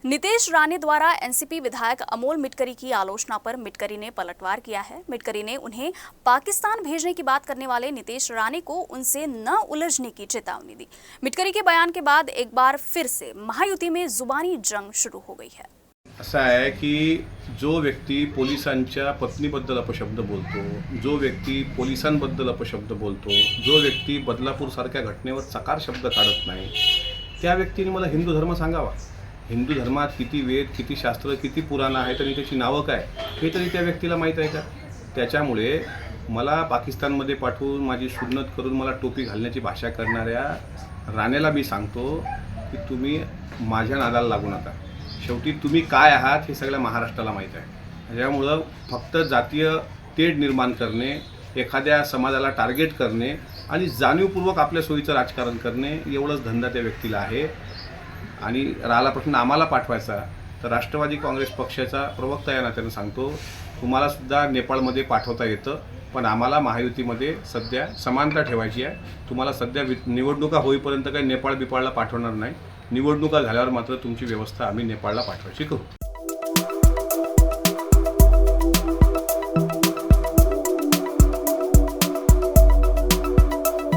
नितेश राणे द्वारा एनसीपी विधायक अमोल मिटकरी की आलोचना पर मिटकरी ने पलटवार किया है। मिटकरी ने उन्हें पाकिस्तान भेजने की बात करने वाले नितेश राणे को उनसे न उलझने की चेतावनी दी। मिटकरी के बयान के बाद एक बार फिर से महायुति में जुबानी जंग शुरू हो गई है। असं आहे की जो व्यक्ती पोलिसांच्या पत्नीबद्दल अपशब्द बोलतो, जो व्यक्ती पोलिसांबद्दल अपशब्द बोलतो, जो व्यक्ती बदलापूरसारख्या घटनेवर चकार शब्द काढत नाही, त्या व्यक्तीने मला हिंदू धर्म सांगावा। हिंदू धर्मात किती वेद, किती शास्त्र, किती पुराण आहेत आणि त्याची नावं काय हे तरी त्या व्यक्तीला माहीत आहे का? त्याच्यामुळे मला पाकिस्तानमध्ये पाठवून माझी सुन्नत करून मला टोपी घालण्याची भाषा करणाऱ्या राणेला मी सांगतो की तुम्ही माझ्या नादाला लागू नका। शेवटी तुम्ही काय आहात हे सगळ्या महाराष्ट्राला माहीत आहे। त्यामुळं फक्त जातीय तेढ निर्माण करणे, एखाद्या समाजाला टार्गेट करणे आणि जाणीवपूर्वक आपल्या सोयीचं राजकारण करणे एवढंच धंदा त्या व्यक्तीला आहे। आणि राहिला प्रश्न आम्हाला पाठवायचा तर राष्ट्रवादी काँग्रेस पक्षाचा प्रवक्ता या नात्याने सांगतो तुम्हाला सुद्धा नेपाळमध्ये पाठवता येतं, पण आम्हाला महायुतीमध्ये सध्या समानता ठेवायची आहे। तुम्हाला सध्या निवडणुका होईपर्यंत काही नेपाळ बिपाळला पाठवणार नाही। निवडणुका झाल्यावर मात्र तुमची व्यवस्था आम्ही नेपाळला पाठवायची करू।